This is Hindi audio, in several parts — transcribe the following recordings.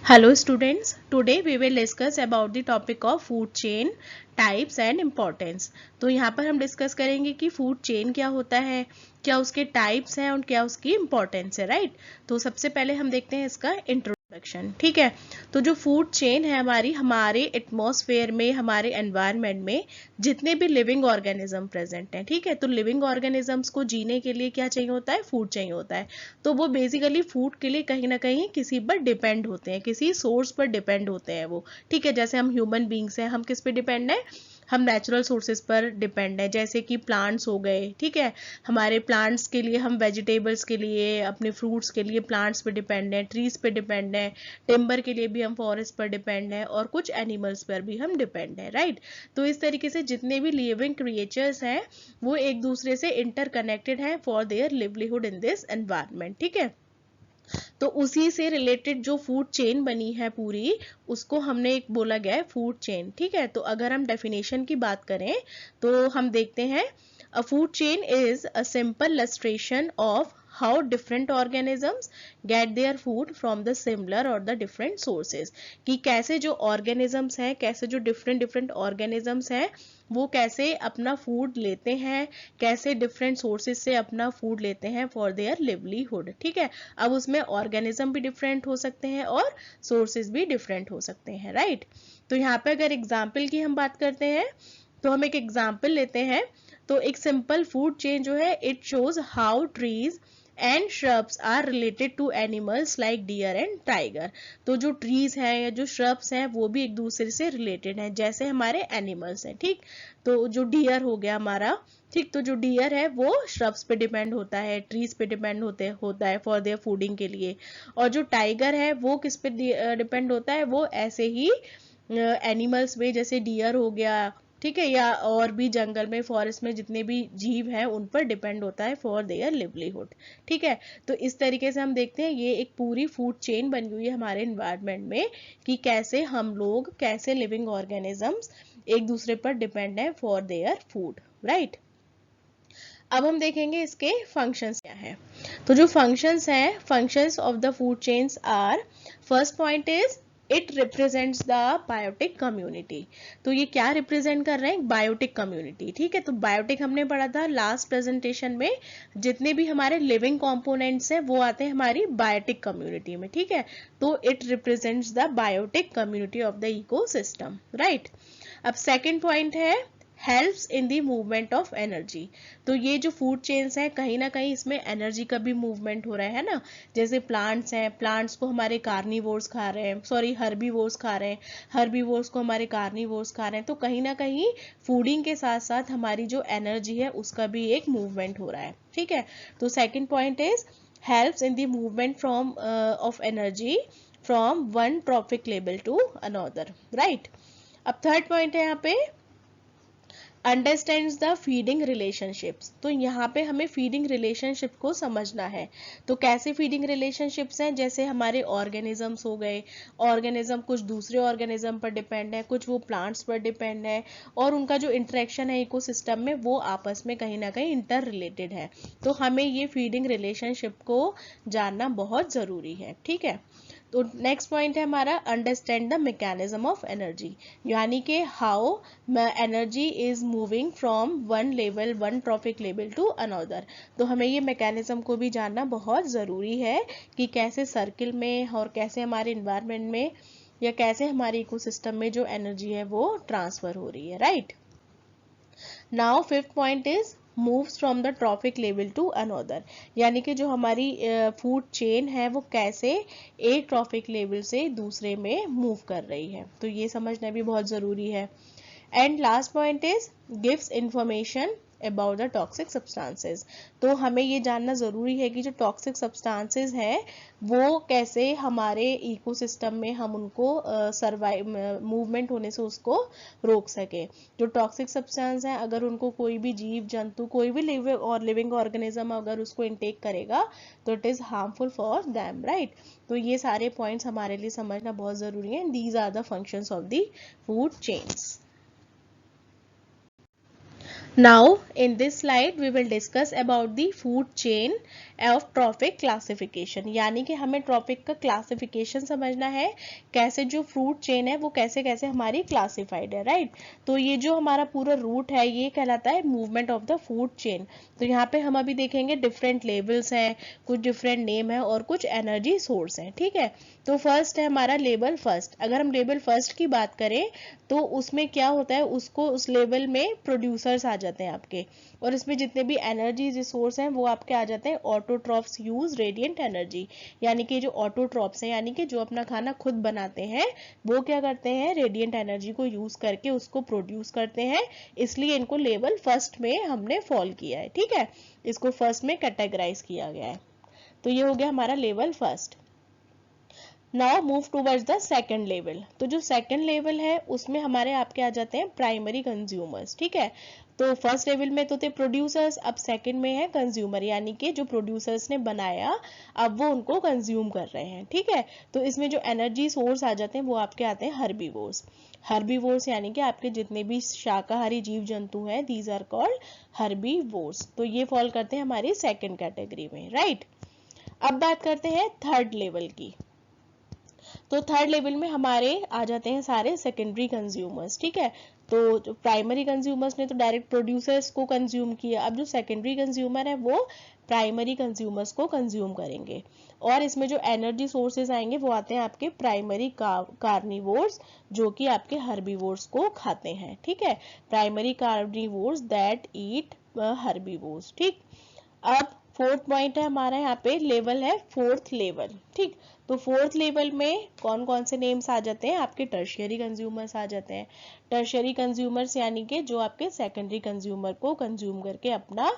Hello students, today we will discuss about the topic of food chain types and importance. तो यहाँ पर हम डिस्कस करेंगे कि फूड चेन क्या होता है, क्या उसके टाइप्स हैं और क्या उसकी इम्पोर्टेंस है, राइट। तो सबसे पहले हम देखते हैं इसका इंट्रोडक्शन, ठीक है। तो जो फूड चेन है हमारे एटमॉस्फेयर में, हमारे एनवायरनमेंट में जितने भी लिविंग ऑर्गेनिज्म प्रेजेंट हैं, ठीक है। तो लिविंग ऑर्गेनिजम्स को जीने के लिए क्या चाहिए होता है, फूड चाहिए होता है। तो वो बेसिकली फूड के लिए कहीं ना कहीं किसी पर डिपेंड होते हैं, किसी सोर्स पर डिपेंड होते हैं वो, ठीक है। जैसे हम ह्यूमन बींग्स हैं, हम किस पे डिपेंड है, हम नेचुरल सोर्सेज पर डिपेंड है, जैसे कि प्लांट्स हो गए, ठीक है। हमारे प्लांट्स के लिए, हम वेजिटेबल्स के लिए, अपने फ्रूट्स के लिए प्लांट्स पे डिपेंड है, ट्रीज पे डिपेंड है। टिम्बर के लिए भी हम फॉरेस्ट पर डिपेंड है और कुछ एनिमल्स पर भी हम डिपेंड है, राइट। तो इस तरीके से जितने भी लिविंग क्रिएचर्स हैं वो एक दूसरे से इंटरकनेक्टेड है for their livelihood in this environment, ठीक है। तो उसी से रिलेटेड जो फूड चेन बनी है पूरी, उसको हमने एक बोला गया है फूड चेन, ठीक है। तो अगर हम डेफिनेशन की बात करें तो हम देखते हैं अ food chain is a simple illustration of how different organisms get their food from the similar or the different sources, कि कैसे जो organisms हैं, कैसे जो different different organisms हैं वो कैसे अपना फूड लेते हैं, कैसे डिफरेंट सोर्सेज से अपना फूड लेते हैं फॉर देयर लिवलीहुड, ठीक है। अब उसमें ऑर्गेनिज्म भी डिफरेंट हो सकते हैं और सोर्सेज भी डिफरेंट हो सकते हैं, राइट। तो यहाँ पे अगर एग्जाम्पल की हम बात करते हैं तो हम एक एग्जाम्पल लेते हैं। तो एक सिंपल फूड चेन जो है, it shows how trees and shrubs are related to animals like deer and tiger. तो जो ट्रीज हैं या जो श्रब्स हैं वो भी एक दूसरे से रिलेटेड हैं, जैसे हमारे एनिमल्स हैं, ठीक। तो जो डियर हो गया हमारा, ठीक। तो जो डियर है वो श्रब्स पे डिपेंड होता है, ट्रीज पे डिपेंड होता है फॉर देयर फूडिंग के लिए। और जो टाइगर है वो किस पे डिपेंड होता है, वो ऐसे ही एनिमल्स में, जैसे डियर हो गया, ठीक है, या और भी जंगल में, फॉरेस्ट में जितने भी जीव हैं उन पर डिपेंड होता है फॉर देयर लिवलीहुड, ठीक है। तो इस तरीके से हम देखते हैं ये एक पूरी फूड चेन बनी हुई है हमारे इन्वायरमेंट में, कि कैसे हम लोग, कैसे लिविंग ऑर्गेनिजम्स एक दूसरे पर डिपेंड है फॉर देयर फूड, राइट। अब हम देखेंगे इसके फंक्शंस क्या है। तो जो फंक्शंस हैं, functions of the food chains are, first point is it represents the biotic community. तो ये क्या रिप्रेजेंट कर रहे हैं, बायोटिक कम्युनिटी, ठीक है। तो बायोटिक हमने पढ़ा था लास्ट प्रेजेंटेशन में, जितने भी हमारे लिविंग कंपोनेंट्स हैं वो आते हैं हमारी बायोटिक कम्युनिटी में, ठीक है। तो it represents the biotic community of the ecosystem, right. अब सेकेंड पॉइंट है helps in the movement of energy. तो ये जो फूड चेन्स हैं कहीं ना कहीं इसमें एनर्जी का भी मूवमेंट हो रहा है ना। जैसे प्लांट्स हैं, प्लांट्स को हमारे कार्निवोर्स खा रहे हैं, सॉरी हर्बीवोर्स खा रहे हैं, हर्बीवोर्स को हमारे कार्निवोर्स खा रहे हैं। तो कहीं ना कहीं फूडिंग के साथ साथ हमारी जो एनर्जी है उसका भी एक मूवमेंट हो रहा है, ठीक है। तो second point is helps in the movement from of energy from one trophic level to another, right. अब थर्ड पॉइंट है यहाँ पे अंडरस्टैंड्स द फीडिंग रिलेशनशिप्स। तो यहाँ पे हमें फीडिंग रिलेशनशिप को समझना है। तो कैसे फीडिंग रिलेशनशिप्स हैं, जैसे हमारे ऑर्गेनिजम्स हो गए, ऑर्गेनिज्म कुछ दूसरे ऑर्गेनिज्म पर डिपेंड है, कुछ वो प्लांट्स पर डिपेंड है, और उनका जो इंटरेक्शन है इकोसिस्टम में वो आपस में कहीं ना कहीं इंटर रिलेटेड है। तो हमें ये फीडिंग रिलेशनशिप को जानना बहुत ज़रूरी है, ठीक है। तो नेक्स्ट पॉइंट है हमारा understand the mechanism of energy, यानी कि how energy is moving from one level, one trophic level to another. तो हमें ये मैकेनिज्म को भी जानना बहुत ज़रूरी है कि कैसे सर्किल में और कैसे हमारे इन्वायरमेंट में या कैसे हमारे इकोसिस्टम में जो एनर्जी है वो ट्रांसफर हो रही है, राइट। Now fifth point is moves from the trophic level to another, यानी कि जो हमारी फूड चेन है वो कैसे एक ट्रॉपिक लेवल से दूसरे में मूव कर रही है, तो ये समझना भी बहुत ज़रूरी है। And last point is gives information about the toxic substances. तो हमें ये जानना ज़रूरी है कि जो टॉक्सिक सब्सटेंसेस हैं वो कैसे हमारे इकोसिस्टम में हम उनको सर्वाइव मूवमेंट होने से उसको रोक सके। जो टॉक्सिक सब्सटेंस हैं अगर उनको कोई भी जीव जंतु, कोई भी लिविंग ऑर्गेनिज्म अगर उसको इनटेक करेगा तो it is harmful for them, right. तो ये सारे पॉइंट्स हमारे लिए समझना बहुत ज़रूरी है। These are the functions of the food chains. Now, in this slide, we will discuss about the food chain of trophic classification. यानी कि हमें ट्रॉपिक का क्लासिफिकेशन समझना है, कैसे जो फूड चेन है वो कैसे कैसे हमारी क्लासिफाइड है, राइट। तो ये जो हमारा पूरा रूट है ये कहलाता है movement of the food chain. तो यहाँ पे हम अभी देखेंगे डिफरेंट लेवल्स हैं, कुछ डिफरेंट नेम है और कुछ एनर्जी सोर्स हैं, ठीक है। तो फर्स्ट है हमारा लेवल फर्स्ट। अगर हम लेवल फर्स्ट की बात करें तो उसमें क्या होता है, उसको उस लेवल में प्रोड्यूसर्स आ जाते हैं आपके, और इसमें जितने भी एनर्जी रिसोर्स हैं वो आपके आ जाते हैं ऑटोट्रॉप्स यूज रेडिएंट एनर्जी। यानी कि जो ऑटोट्रॉप्स हैं यानी कि जो अपना खाना खुद बनाते हैं वो क्या करते हैं, रेडिएंट एनर्जी को यूज करके उसको प्रोड्यूस करते हैं, इसलिए इनको लेवल फर्स्ट में हमने फॉल किया है, ठीक है। इसको फर्स्ट में कैटेगराइज किया गया है। तो ये हो गया हमारा level first. Now move towards the second level. तो जो सेकंड लेवल है उसमें हमारे आपके आ जाते हैं प्राइमरी कंज्यूमर्स, ठीक है। तो फर्स्ट लेवल में तो थे प्रोड्यूसर्स, अब सेकंड में है कंज्यूमर, यानी कि जो प्रोड्यूसर्स ने बनाया अब वो उनको कंज्यूम कर रहे हैं, ठीक है। तो इसमें जो एनर्जी सोर्स आ जाते हैं वो आपके आते हैं हर्बीवोर्स। हर्बीवोर्स यानी कि आपके जितने भी शाकाहारी जीव जंतु हैं दीज आर कॉल्ड हर्बीवोर्स। तो ये फॉल करते हैं हमारी सेकंड कैटेगरी में, राइट। अब बात करते हैं थर्ड लेवल की। तो थर्ड लेवल में हमारे आ जाते हैं सारे सेकेंडरी कंज्यूमर्स, ठीक है। तो जो प्राइमरी कंज्यूमर्स ने तो डायरेक्ट प्रोड्यूसर्स को कंज्यूम किया, अब जो सेकेंडरी कंज्यूमर है वो प्राइमरी कंज्यूमर्स को कंज्यूम करेंगे। और इसमें जो एनर्जी सोर्सेज आएंगे वो आते हैं आपके प्राइमरी कार्निवोर्स, जो कि आपके हर्बीवोर्स को खाते हैं, ठीक है। Primary carnivores that eat herbivores, ठीक। अब फोर्थ पॉइंट है हमारा, यहाँ पे लेवल है फोर्थ लेवल, ठीक। तो फोर्थ लेवल में कौन कौन से नेम्स आ जाते हैं, आपके टर्शियरी कंज्यूमर्स आ जाते हैं। टर्शियरी कंज्यूमर्स यानी कि जो आपके सेकेंडरी कंज्यूमर को कंज्यूम करके अपना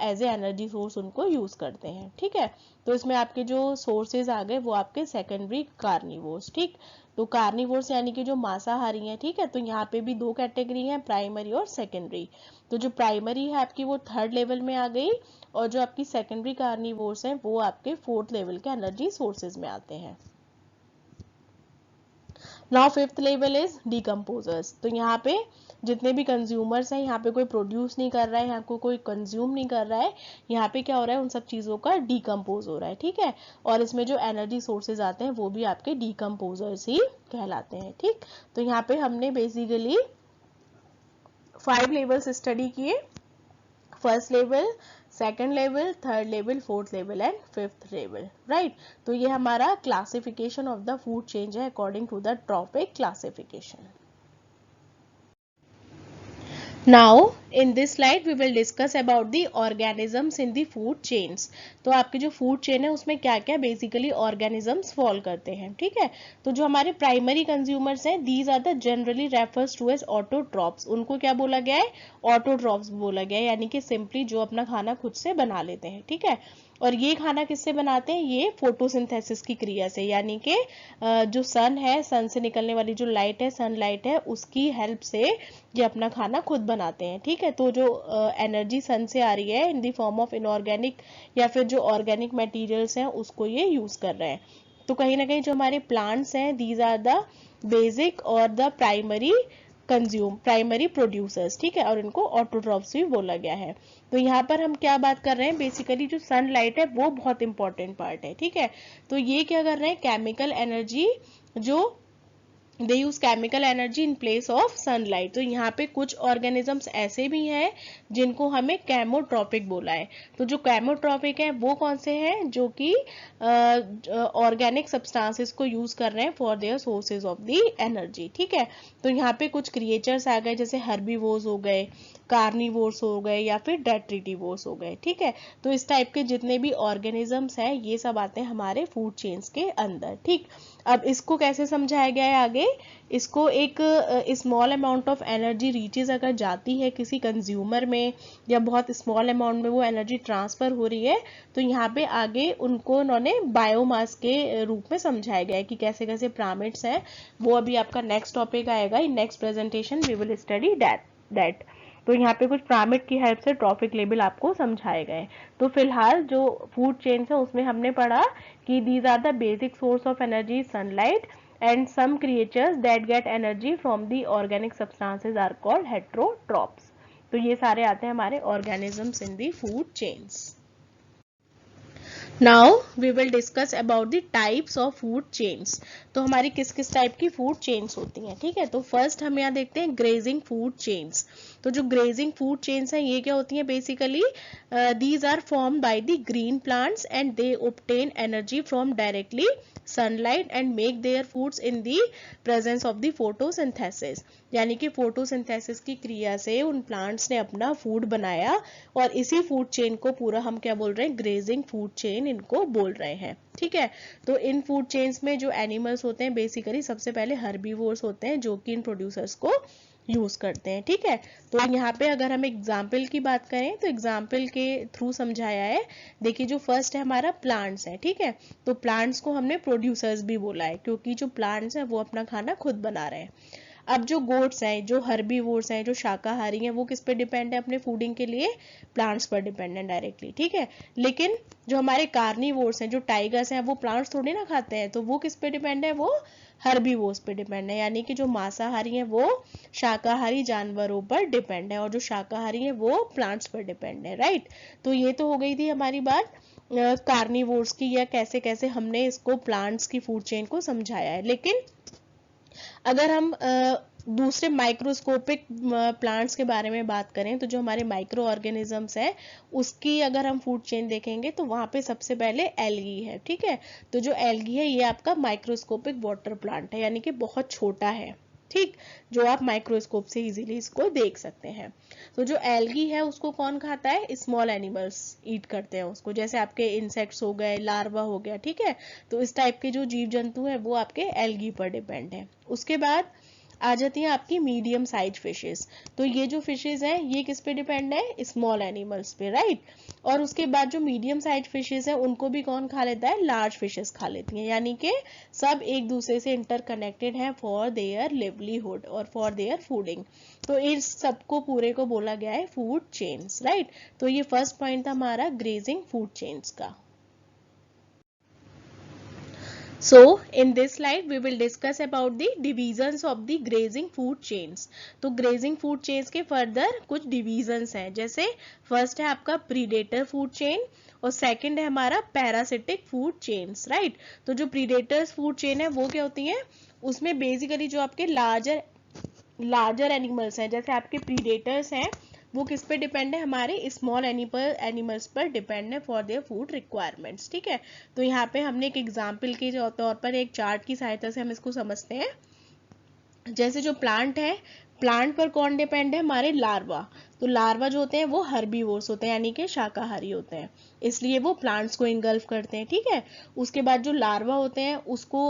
एज ए एनर्जी सोर्स उनको यूज करते हैं, ठीक है। तो इसमें आपके जो सोर्सेज आ गए वो आपके सेकेंडरी कार्निवोर्स, ठीक। तो कार्निवोर्स यानी कि जो मांसाहारी हैं, ठीक है। तो यहाँ पे भी दो कैटेगरी हैं, प्राइमरी और सेकेंडरी। तो जो प्राइमरी है आपकी वो थर्ड लेवल में आ गई, और जो आपकी सेकेंडरी कार्निवोर्स हैं वो आपके फोर्थ लेवल के एनर्जी सोर्सेज में आते हैं। Now fifth level is decomposers. तो यहाँ पे जितने भी कंज्यूमर्स हैं, यहाँ पे कोई प्रोड्यूस नहीं कर रहा है, यहाँ को कोई कंज्यूम नहीं कर रहा है, यहाँ पे क्या हो रहा है, उन सब चीजों का डिकम्पोज हो रहा है, ठीक है। और इसमें जो एनर्जी सोर्सेज आते हैं वो भी आपके डिकम्पोजर्स ही कहलाते हैं, ठीक। तो यहाँ पे हमने बेसिकली 5 लेवल्स स्टडी किए, first level, second level, third level, fourth level and fifth level, right. तो ये हमारा classification of the food chain है according to the trophic classification. Now, in this slide, we will discuss about the organisms in the food chains. तो आपकी जो food chain है उसमें क्या क्या basically organisms fall करते हैं, ठीक है। तो जो हमारे primary consumers हैं, these are the generally refers to as autotrophs. उनको क्या बोला गया है, autotrophs बोला गया है, यानी कि simply जो अपना खाना खुद से बना लेते हैं, ठीक है। और ये खाना किससे बनाते हैं, ये फोटोसिंथेसिस की क्रिया से, यानी कि जो सन है, सन से निकलने वाली जो लाइट है, सनलाइट है, उसकी हेल्प से ये अपना खाना खुद बनाते हैं, ठीक है। तो जो एनर्जी सन से आ रही है in the form of inorganic या फिर जो ऑर्गेनिक मटेरियल्स हैं उसको ये यूज कर रहे हैं। तो कहीं ना कहीं जो हमारे प्लांट्स हैं दीज आर द बेसिक और द प्राइमरी प्रोड्यूसर्स, ठीक है। और इनको ऑटोट्रॉफ्स भी बोला गया है। तो यहाँ पर हम क्या बात कर रहे हैं, बेसिकली जो सनलाइट है वो बहुत इंपॉर्टेंट पार्ट है, ठीक है। तो ये क्या कर रहे हैं, केमिकल एनर्जी जो they use chemical energy in place of sunlight. तो यहाँ पे कुछ ऑर्गेनिजम्स ऐसे भी हैं जिनको हमें कैमोट्रॉपिक बोला है। तो जो कैमोट्रॉपिक है वो कौन से हैं, जो कि ऑर्गेनिक सब्सटेंसेस को यूज कर रहे हैं for their sources of the energy, ठीक है। तो यहाँ पे कुछ क्रिएचर्स आ गए, जैसे हर्बीवोर्स हो गए, कार्निवोर्स हो गए या फिर डेट्रिटिवोर्स हो गए, ठीक है। तो इस टाइप के जितने भी ऑर्गेनिजम्स हैं ये सब आते हैं हमारे फूड चेन्स के अंदर, ठीक। अब इसको कैसे समझाया गया है आगे, इसको एक small amount of energy reaches अगर जाती है किसी कंज्यूमर में या बहुत स्मॉल अमाउंट में वो एनर्जी ट्रांसफर हो रही है, तो यहाँ पे आगे उनको उन्होंने बायोमास के रूप में समझाया गया है कि कैसे कैसे पिरामिड्स हैं। वो अभी आपका नेक्स्ट टॉपिक आएगा, in next presentation we will study that. तो यहाँ पे कुछ पिरामिड की हेल्प से ट्रॉफिक लेवल आपको समझाए गए। तो फिलहाल जो फूड चेन है उसमें हमने पढ़ा कि these are the basic source of energy sunlight and some creatures that get energy from the organic substances are called heterotrophs. तो ये सारे आते हैं हमारे organisms in the food chains. Now we will discuss about the types of food chains. तो हमारी किस किस टाइप की फूड चेन्स होती हैं, ठीक है। तो फर्स्ट हम यहाँ देखते हैं ग्रेजिंग फूड चेन्स। तो जो ग्रेजिंग फूड चेन्स हैं ये क्या होती हैं, basically these are formed by the green plants and they obtain energy from directly sunlight and make their foods in the presence of the photosynthesis. यानी कि फोटोसिंथेसिस की क्रिया से उन प्लांट्स ने अपना फूड बनाया, और इसी फूड चेन को पूरा हम क्या बोल रहे हैं, ग्रेजिंग फूड चेन इनको बोल रहे हैं, ठीक है। तो इन फूड चेन्स में जो एनिमल्स होते हैं बेसिकली सबसे पहले हर्बीवोर्स होते हैं जो कि इन प्रोड्यूसर्स को यूज करते हैं, ठीक है। तो यहाँ पे अगर हम एग्जाम्पल की बात करें तो एग्जाम्पल के थ्रू समझाया है। देखिए जो फर्स्ट है हमारा प्लांट्स है, ठीक है। तो प्लांट्स को हमने प्रोड्यूसर्स भी बोला है क्योंकि जो प्लांट्स हैं वो अपना खाना खुद बना रहे हैं। अब जो गोट्स हैं, जो हर्बीवोर्स हैं, जो शाकाहारी हैं, वो किस पे डिपेंड है अपने फूडिंग के लिए, प्लांट्स पर डिपेंड है डायरेक्टली, ठीक है। लेकिन जो हमारे कार्निवोर्स हैं, जो टाइगर्स हैं, वो प्लांट्स थोड़ी ना खाते हैं, तो वो किस पे डिपेंड है, वो हर्बीवोर्स पे डिपेंड है। यानी कि जो मांसाहारी हैं वो शाकाहारी जानवरों पर डिपेंड है और जो शाकाहारी हैं वो प्लांट्स पर डिपेंड है, राइट। तो ये तो हो गई थी हमारी बात कार्निवोर्स की, या कैसे कैसे हमने इसको प्लांट्स की फूड चेन को समझाया है। लेकिन अगर हम दूसरे माइक्रोस्कोपिक प्लांट्स के बारे में बात करें तो जो हमारे माइक्रो ऑर्गेनिजम्स हैं उसकी अगर हम फूड चेन देखेंगे तो वहां पे सबसे पहले एल्गी है, ठीक है। तो जो एल्गी है ये आपका माइक्रोस्कोपिक वाटर प्लांट है, यानी कि बहुत छोटा है, ठीक, जो आप माइक्रोस्कोप से इजीली इसको देख सकते हैं। तो जो एल्गी है उसको कौन खाता है, स्मॉल एनिमल्स ईट करते हैं उसको, जैसे आपके इंसेक्ट्स हो गए, लार्वा हो गया, ठीक है। तो इस टाइप के जो जीव जंतु हैं वो आपके एल्गी पर डिपेंड है। उसके बाद आ जाती है आपकी मीडियम साइज फिशेस। तो ये जो फिशेस हैं ये किस पे डिपेंड है, स्मॉल एनिमल्स पे, राइट। और उसके बाद जो मीडियम साइज फिशेस हैं उनको भी कौन खा लेता है, लार्ज फिशेस खा लेती हैं। यानी कि सब एक दूसरे से इंटरकनेक्टेड है फॉर देयर लिवलीहुड और फॉर देयर फूडिंग। तो इस सबको पूरे को बोला गया है फूड चेन्स, राइट। तो ये फर्स्ट पॉइंट था हमारा ग्रेजिंग फूड चेन्स का। So in this slide we will discuss about the divisions of the grazing food chains. तो grazing food chains के further कुछ divisions हैं, जैसे first है आपका predator food chain और second है हमारा parasitic food chains, right। तो जो predators food chain है वो क्या होती है, उसमें basically जो आपके larger animals हैं, जैसे आपके predators हैं वो किस पे डिपेंड है, हमारे स्मॉल एनिमल्स पर डिपेंड है फॉर देयर फूड रिक्वायरमेंट्स, ठीक है। तो यहाँ पे हमने एक एग्जांपल के तौर पर एक चार्ट की सहायता से हम इसको समझते हैं। जैसे जो प्लांट है, प्लांट पर कौन डिपेंड है, हमारे लार्वा। तो लार्वा जो होते हैं वो हर्बीवोर्स होते हैं, यानी कि शाकाहारी होते हैं, इसलिए वो प्लांट्स को इंगल्फ करते हैं, ठीक है। उसके बाद जो लार्वा होते हैं उसको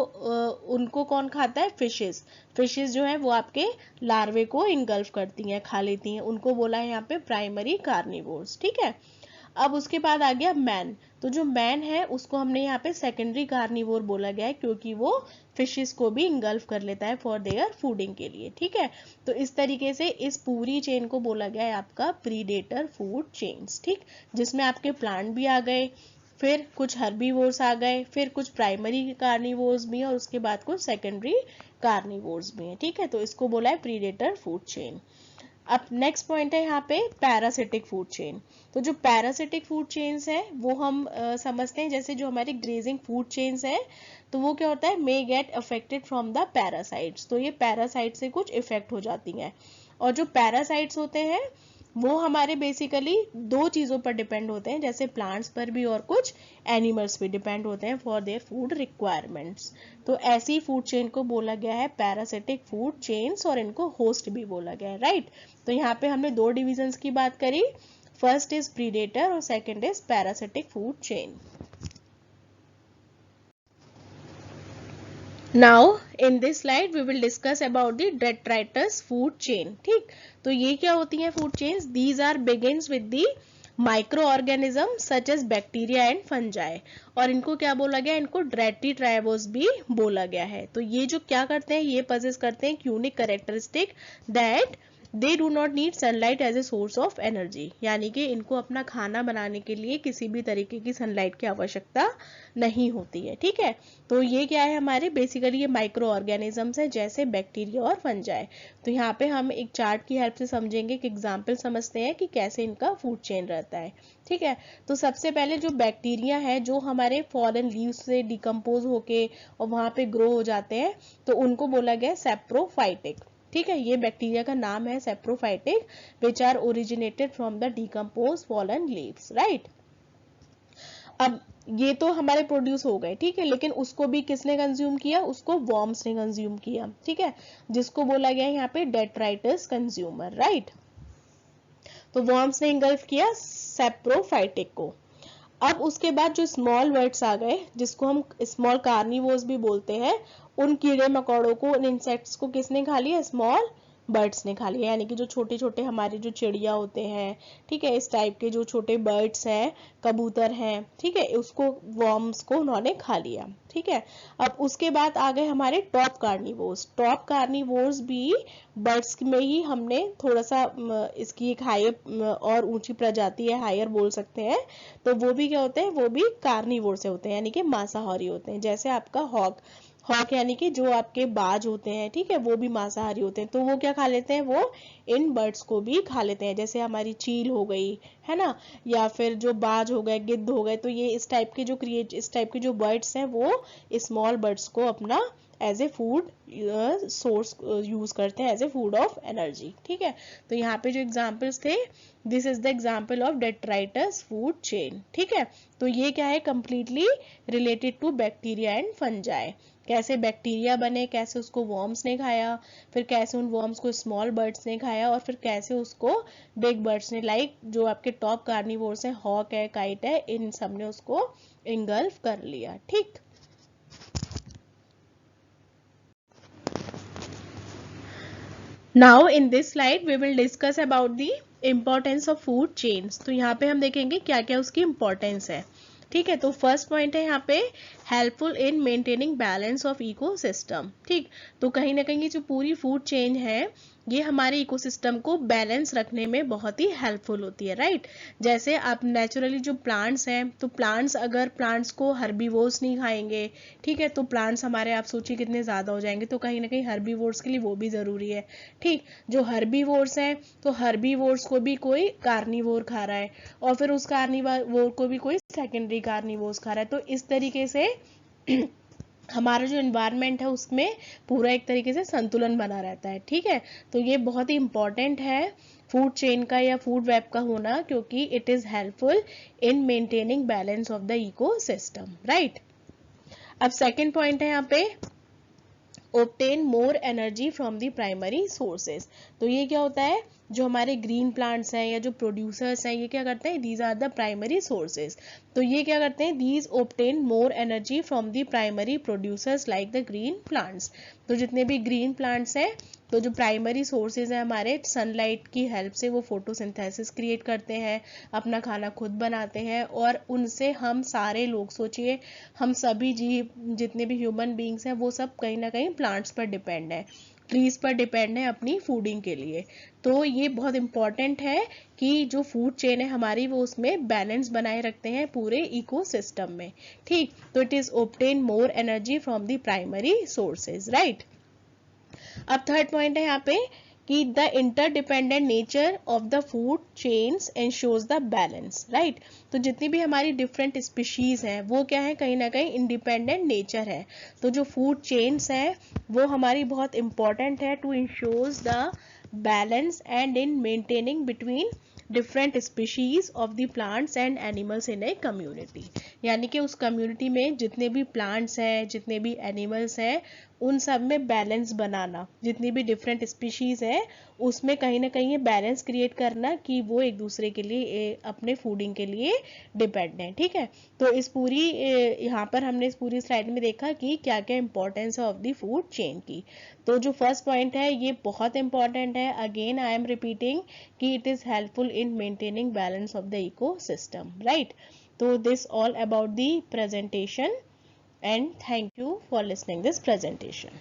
उनको कौन खाता है, फिशेस। फिशेस जो है वो आपके लार्वे को इंगल्फ करती हैं, खा लेती हैं, उनको बोला है यहाँ पे प्राइमरी कार्निवोर्स, ठीक है। अब उसके बाद आ गया मैन। तो जो मैन है उसको हमने यहाँ पे सेकेंडरी कार्निवोर बोला गया है क्योंकि वो फिशेस को भी इंगल्फ कर लेता है फॉर देयर फूडिंग के लिए, ठीक है। तो इस तरीके से इस पूरी चेन को बोला गया है आपका प्रीडेटर फूड चेन्स, ठीक, जिसमें आपके प्लांट भी आ गए, फिर कुछ हर्बीवोर्स आ गए, फिर कुछ प्राइमरी कार्निवोर्स भी और उसके बाद कुछ सेकेंडरी कार्निवोर्स भी हैं, ठीक है। तो इसको बोला है प्रीडेटर फूड चेन। अब नेक्स्ट पॉइंट है यहाँ पे पैरासिटिक फूड चेन। तो जो पैरासिटिक फूड चेन्स है वो हम समझते हैं, जैसे जो हमारे ग्रेजिंग फूड चेन्स है तो वो क्या होता है, मे get affected from the parasites. तो ये पैरासाइट से कुछ इफेक्ट हो जाती हैं, और जो पैरासाइट्स होते हैं वो हमारे बेसिकली दो चीजों पर डिपेंड होते हैं, जैसे प्लांट्स पर भी और कुछ एनिमल्स पे डिपेंड होते हैं फॉर देयर फूड रिक्वायरमेंट्स। तो ऐसी फूड चेन को बोला गया है पैरासिटिक फूड चेन्स और इनको होस्ट भी बोला गया है, राइट। तो यहाँ पे हमने दो डिविजन्स की बात करी, फर्स्ट इज प्रीडेटर और second is parasitic food chain. Now in this slide we will discuss about the detritus food chain, ठीक। तो ये क्या होती है food chains, these are begins with the microorganism such as bacteria and fungi, और इनको क्या बोला गया, इनको डेट्रीट्राइबोस भी बोला गया है। तो ये जो क्या करते हैं, ये पजेस करते हैं unique characteristic that they do not need sunlight as a source of energy, यानी कि इनको अपना खाना बनाने के लिए किसी भी तरीके की सनलाइट की आवश्यकता नहीं होती है। ठीक है, तो ये क्या है हमारे बेसिकली ये माइक्रो ऑर्गेनिजम्स है जैसे बैक्टीरिया और फंजाई। तो यहाँ पे हम एक चार्ट की हेल्प से समझेंगे, एक एग्जाम्पल समझते हैं कि कैसे इनका फूड चेन रहता है। ठीक है, तो सबसे पहले जो बैक्टीरिया है जो हमारे फॉलन लीव्स से डिकम्पोज होके और वहां पे ग्रो हो जाते हैं, तो उनको बोला गया सेप्रोफाइटिक। ठीक है, ये बैक्टीरिया का नाम है saprophytic, which are originated from the decompose fallen leaves, right. अब ये तो हमारे प्रोड्यूस हो गए, ठीक है, लेकिन उसको भी किसने कंज्यूम किया, उसको वॉर्म्स ने कंज्यूम किया। ठीक है, जिसको बोला गया यहाँ पे डेट्राइटस कंज्यूमर, राइट। तो वॉर्म्स ने इंगल्फ किया सेप्रोफाइटिक को। अब उसके बाद जो स्मॉल बर्ड्स आ गए जिसको हम स्मॉल कार्निवोर्स भी बोलते हैं, उन कीड़े मकोड़ों को, उन इंसेक्ट्स को किसने खा लिया, स्मॉल बर्ड्स ने खा लिया, यानी कि जो छोटे छोटे हमारे जो चिड़िया होते हैं, ठीक है, इस टाइप के जो छोटे बर्ड्स हैं, कबूतर हैं, ठीक है, उसको वॉर्म्स को उन्होंने खा लिया। ठीक है, अब उसके बाद आ गए हमारे टॉप कार्निवोर्स। टॉप कार्निवोर्स भी बर्ड्स में ही हमने थोड़ा सा इसकी एक हायर और ऊंची प्रजाति है, हायर बोल सकते हैं। तो वो भी क्या होते हैं, वो भी कार्निवोर से होते हैं, यानी कि मांसाहारी होते हैं। जैसे आपका हॉक, हॉक यानी कि जो आपके बाज होते हैं, ठीक है, वो भी मांसाहारी होते हैं। तो वो क्या खा लेते हैं, वो इन बर्ड्स को भी खा लेते हैं, जैसे हमारी चील हो गई, है ना, या फिर जो बाज हो गए, गिद्ध हो गए। तो ये इस टाइप के जो इस टाइप के जो बर्ड्स हैं वो स्मॉल बर्ड्स को अपना as a food source use करते हैं, as a food of energy. ठीक है, तो यहाँ पे जो एग्जांपल्स थे, this is the example of detritus food chain. ठीक है, तो ये क्या है, completely related to bacteria and fungi. कैसे बैक्टीरिया बने, कैसे उसको वॉर्म्स ने खाया, फिर कैसे उन वॉर्म्स को स्मॉल बर्ड्स ने खाया, और फिर कैसे उसको बिग बर्ड्स ने, लाइक जो आपके टॉप कार्निवोर्स हैं, हॉक है, काइट है, इन सब ने उसको इंगल्फ कर लिया। ठीक, now in this slide we will discuss about the importance of food chains. तो यहाँ पे हम देखेंगे क्या क्या उसकी इम्पोर्टेंस है। ठीक है, तो फर्स्ट पॉइंट है यहाँ पे helpful in maintaining balance of ecosystem. ठीक, तो कहीं ना कहीं जो पूरी फूड चेन है ये हमारे इकोसिस्टम को बैलेंस रखने में बहुत ही हेल्पफुल होती है, राइट। जैसे आप नेचुरली जो प्लांट्स हैं, तो प्लांट्स अगर प्लांट्स को हर्बीवोर्स नहीं खाएंगे, ठीक है, तो प्लांट्स हमारे आप सोचिए कितने ज्यादा हो जाएंगे। तो कहीं ना कहीं हर्बीवोर्स के लिए वो भी जरूरी है। ठीक, जो हर्बीवोर्स हैं, तो हर्बीवोर्स को भी कोई कार्निवोर खा रहा है, और फिर उस कार्निवोर को भी कोई सेकेंडरी कार्निवोर्स खा रहा है। तो इस तरीके से हमारा जो एनवायरनमेंट है उसमें पूरा एक तरीके से संतुलन बना रहता है। ठीक है, तो ये बहुत ही इंपॉर्टेंट है फूड चेन का या फूड वेब का होना, क्योंकि it is helpful in maintaining balance of the ecosystem, right. अब सेकंड पॉइंट है यहाँ पे obtain more energy from the primary sources। तो ये क्या होता है, जो हमारे ग्रीन प्लांट्स हैं या जो प्रोड्यूसर्स हैं, ये क्या करते हैं, these are the primary sources. तो ये क्या करते हैं, these obtain more energy from the primary producers like the green plants। तो जितने भी ग्रीन प्लांट्स हैं, तो जो प्राइमरी सोर्सेज हैं हमारे, सनलाइट की हेल्प से वो फोटोसिंथेसिस क्रिएट करते हैं, अपना खाना खुद बनाते हैं, और उनसे हम सारे लोग, सोचिए हम सभी जीव जितने भी ह्यूमन बींग्स हैं वो सब कहीं ना कहीं प्लांट्स पर डिपेंड है, ट्रीज पर डिपेंड है अपनी फूडिंग के लिए। तो ये बहुत इंपॉर्टेंट है कि जो फूड चेन है हमारी वो उसमें बैलेंस बनाए रखते हैं पूरे इकोसिस्टम में। ठीक, तो it is obtain more energy from the primary sources, right. अब थर्ड पॉइंट है यहाँ पे कि the interdependent nature of the food chains ensures the balance, right. तो जितनी भी हमारी डिफरेंट स्पीशीज हैं वो क्या है, कहीं ना कहीं इंडिपेंडेंट नेचर है। तो जो फूड चेन्स है वो हमारी बहुत इंपॉर्टेंट है to ensures the balance and in maintaining between different species of the plants and animals in a community. यानी कि उस कम्युनिटी में जितने भी प्लांट्स हैं, जितने भी एनिमल्स हैं, उन सब में बैलेंस बनाना, जितनी भी डिफरेंट स्पीशीज है उसमें कहीं ना कहीं ये बैलेंस क्रिएट करना कि वो एक दूसरे के लिए अपने फूडिंग के लिए डिपेंड है। ठीक है, तो इस पूरी यहाँ पर हमने इस पूरी स्लाइड में देखा कि क्या क्या इंपॉर्टेंस है ऑफ द फूड चेन की। तो जो फर्स्ट पॉइंट है ये बहुत इंपॉर्टेंट है, अगेन आई एम रिपीटिंग कि it is helpful in maintaining balance of the ecosystem, right. तो this all about the presentation, and thank you for listening this presentation.